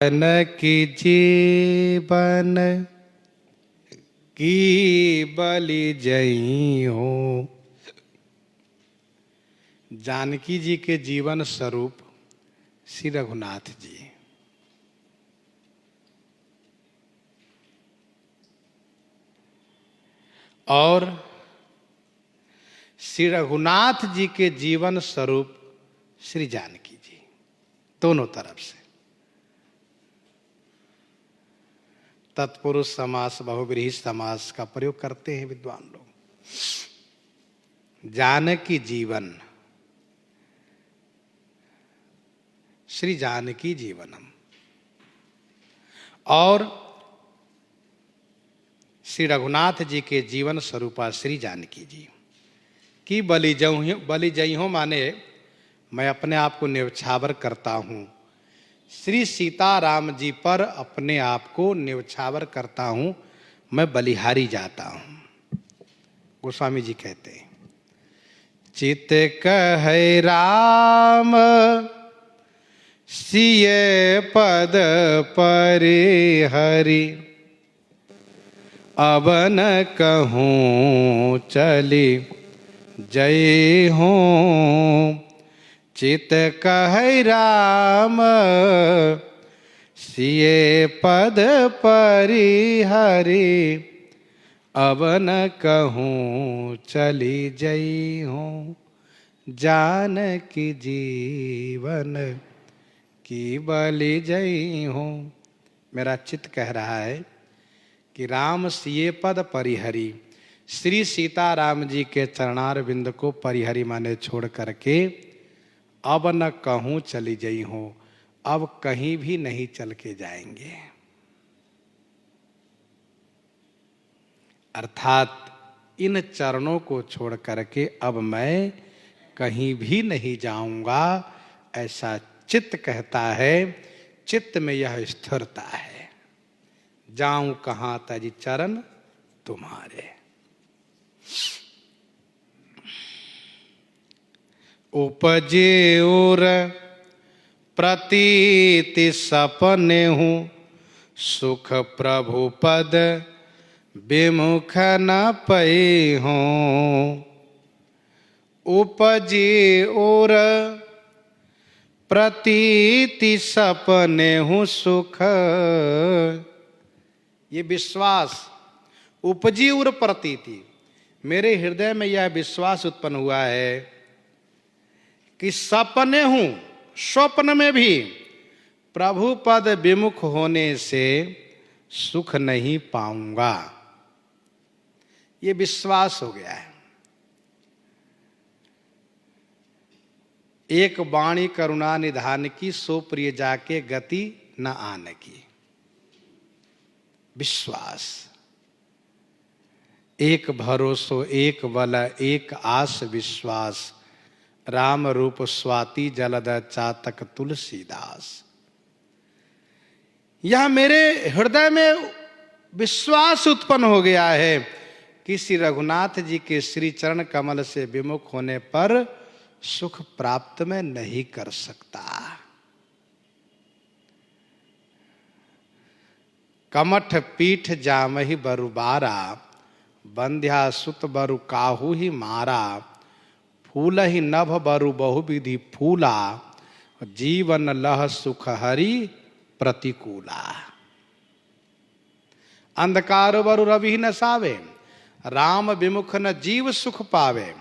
बन की जीवन की बलि जई हो। जानकी जी के जीवन स्वरूप श्री रघुनाथ जी। और श्री रघुनाथ जी के जीवन स्वरूप श्री जानकी जी, दोनों तरफ से तत्पुरुष समास बहुव्रीहि समास का प्रयोग करते हैं विद्वान लोग। जानकी जीवन, श्री जानकी जीवनम, और श्री रघुनाथ जी के जीवन स्वरूपा श्री जानकी जी की बलि जई हो, माने मैं अपने आप को न्यौछावर करता हूं। श्री सीताराम जी पर अपने आप को न्यौछावर करता हूं, मैं बलिहारी जाता हूं। गोस्वामी जी कहते हैं, चित कहे राम सिए पद परिहरि, अब न कहूँ चली जय हो। चित कहे राम सिए पद परिहरि, अब न कहूँ चली जई हो। जानकी जीवन की बलि जई हो। मेरा चित्त कह रहा है कि राम सिए पद परिहरि, श्री सीताराम जी के चरणार बिंद को परिहरि माने छोड़ करके अब न कहूँ चली जई हो, अब कहीं भी नहीं चल के जाएंगे। अर्थात इन चरणों को छोड़ करके अब मैं कहीं भी नहीं जाऊंगा, ऐसा चित्त कहता है। चित्त में यह स्थिरता है। जाऊं कहां तज चरण तुम्हारे। उपजे उर प्रतीति सपने हूँ, सुख प्रभु पद विमुख न पई हो। उपजे उर प्रतीति सपने हूँ, सुख, ये विश्वास उपजी उर प्रतीति, मेरे हृदय में यह विश्वास उत्पन्न हुआ है कि सपने हूं, स्वप्न में भी प्रभु पद विमुख होने से सुख नहीं पाऊंगा। ये विश्वास हो गया है। एक वाणी करुणा निधान की, सो प्रिय जाके गति न आने की। विश्वास, एक भरोसो एक बल एक आस विश्वास, राम रूप स्वाति जलद चातक तुलसीदास। यह मेरे हृदय में विश्वास उत्पन्न हो गया है कि श्री रघुनाथ जी के श्री चरण कमल से विमुख होने पर सुख प्राप्त मैं नहीं कर सकता। कमठ पीठ जामहि बरुबारा, बंध्या सुत बरु काहू ही मारा। फूल ही नभ बरु बहुविधि फूला, जीवन लह सुख हरि प्रतिकूला। अंधकार बरु रवि न सावे, राम विमुख न जीव सुख पावे।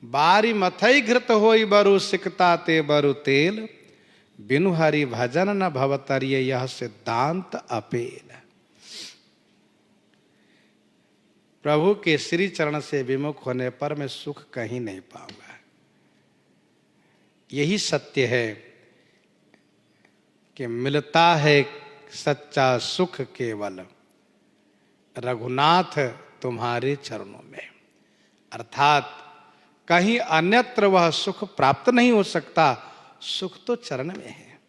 बारी मथई घृत होई बरु सिकता ते बरु तेल, बिनु हरि भजन न भवतरिय यह सिद्धांत अपेल। प्रभु के श्री चरण से विमुख होने पर मैं सुख कहीं नहीं पाऊंगा। यही सत्य है कि मिलता है सच्चा सुख केवल रघुनाथ तुम्हारे चरणों में। अर्थात कहीं अन्यत्र वह सुख प्राप्त नहीं हो सकता, सुख तो चरण में है।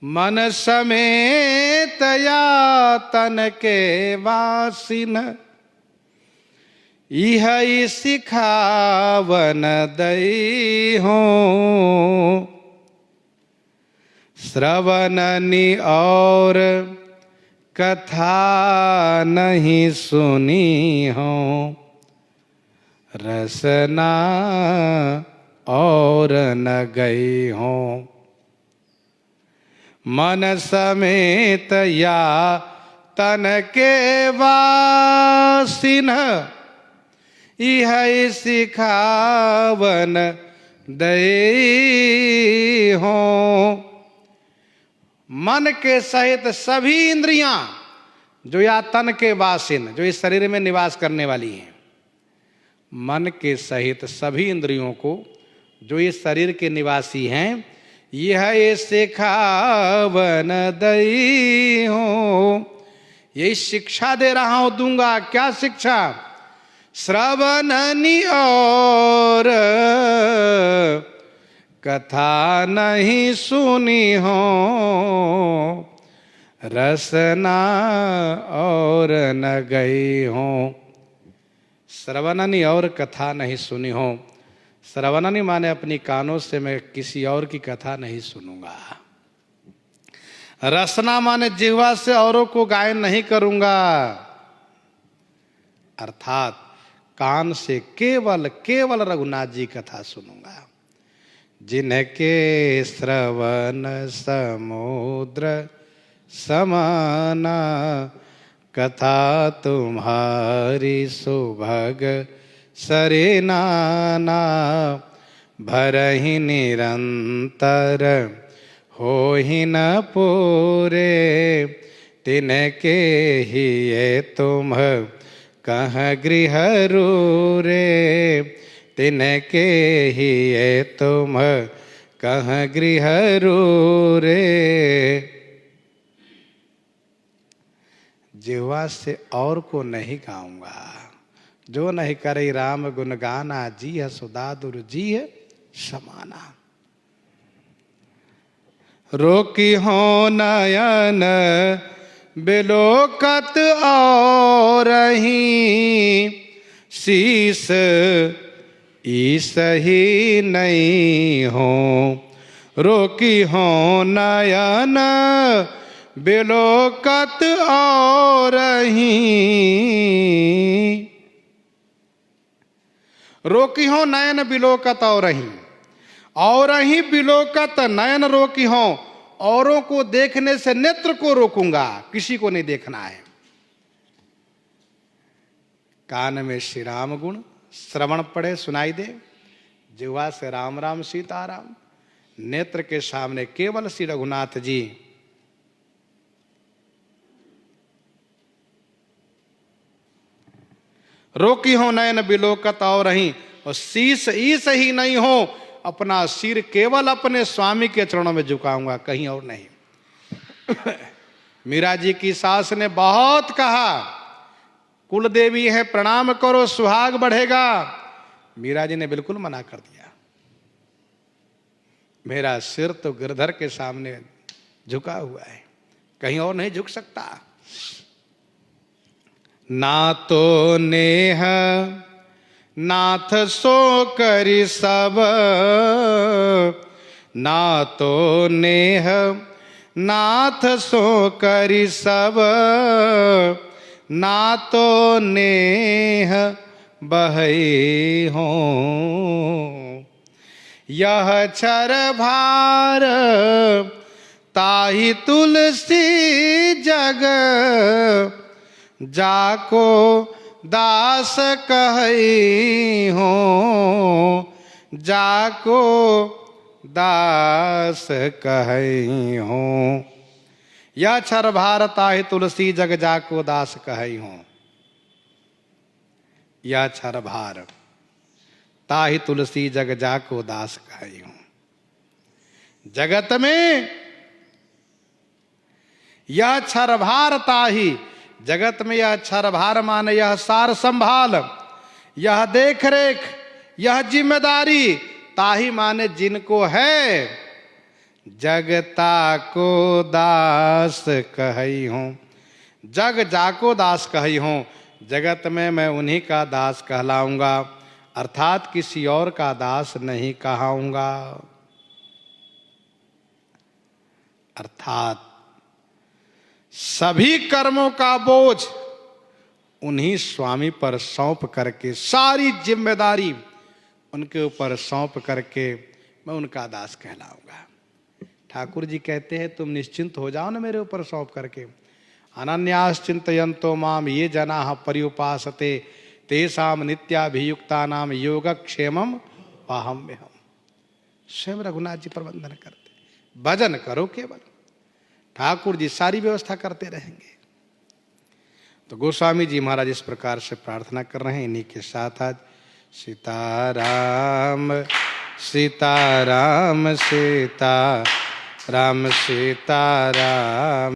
मन समेत या तन के वासिन, इह सिखावन दई हो। श्रवणनी और कथा नहीं सुनी हो, रसना और न गई हो। मन समेत या तन के वासिन, यह सिखावन दई हो। मन के सहित सभी इंद्रियां जो या तन के वासिन, जो इस शरीर में निवास करने वाली हैं, मन के सहित सभी इंद्रियों को जो इस शरीर के निवासी हैं, यह सिखावन दई हो। यही शिक्षा दे रहा हूं, दूंगा। क्या शिक्षा? श्रवणनी और कथा नहीं सुनी हो, रसना और न गई हो। श्रवणनी और कथा नहीं सुनी हो। श्रवणनी माने अपनी कानों से मैं किसी और की कथा नहीं सुनूंगा। रसना माने जिह्वा से औरों को गायन नहीं करूंगा, अर्थात कान से केवल केवल रघुनाथ जी कथा सुनूंगा। जिनके श्रवण समुद्र समाना, कथा तुम्हारी सुभग सरेनाना। भरहि निरंतर हो ही न पूरे, तिनके ही ये तुम कह गृह रूरे। तिनके ही ये तुम कह गृह रूरे। जिह्वा से और को नहीं गाऊंगा, जो नहीं करे राम गुण गाना। जी है सुदादुर जी है समाना। रोकी हो नयन बिलोकत और ही, शीस ईस ही नहीं हो। रोकी हो नयन बिलोकत और ही, रोकी हो नयन बिलोकत और ही बिलोकत नयन रोकी हो। औरों को देखने से नेत्र को रोकूंगा, किसी को नहीं देखना है। कान में श्री राम गुण श्रवण पड़े सुनाई दे, जिह्वा से राम राम सीताराम, नेत्र के सामने केवल श्री रघुनाथ जी। रोकी हो नयन बिलोकत और रही, और शीश ईस ही नहीं हो। अपना सिर केवल अपने स्वामी के चरणों में झुकाऊंगा, कहीं और नहीं। मीरा जी की सास ने बहुत कहा, कुल देवी है, प्रणाम करो, सुहाग बढ़ेगा। मीरा जी ने बिल्कुल मना कर दिया। मेरा सिर तो गिरधर के सामने झुका हुआ है, कहीं और नहीं झुक सकता। ना तो नेह नाथ सो करि सब, ना तो नेह नाथ सो करि सब। ना तो नेह बहई हो, यह छर भार ताहि तुलसी जग। जाको दास कहई हो, जाको दास कहई हो। यह छर भार ताहि तुलसी जग, जाको दास कहई हो। यह छर भार ताहि तुलसी जग, जाको दास कहई हो। जगत में यह छर भार ताहि, जगत में यह छर भार माने यह सार संभाल, यह देख रेख, यह जिम्मेदारी। ताहि माने जिनको है, जगता को दास कहई हूं। जग जाको दास कहई हूं, जगत में मैं उन्हीं का दास कहलाऊंगा, अर्थात किसी और का दास नहीं कहाऊंगा। अर्थात सभी कर्मों का बोझ उन्हीं स्वामी पर सौंप करके, सारी जिम्मेदारी उनके ऊपर सौंप करके मैं उनका दास कहलाऊंगा। ठाकुर जी कहते हैं तुम निश्चिंत हो जाओ ना मेरे ऊपर सौंप करके। अनन्यास चिंतयन्तो माम ये जनाः पर्युपासते तेषाम नित्याभियुक्तानाम योगक्षेमम पाहम्यहम्। स्वयं रघुनाथ जी प्रबंधन करते, भजन करो केवल, ठाकुर जी सारी व्यवस्था करते रहेंगे। तो गोस्वामी जी महाराज इस प्रकार से प्रार्थना कर रहे हैं। इन्हीं के साथ आज सीताराम सीताराम सीताराम सीताराम।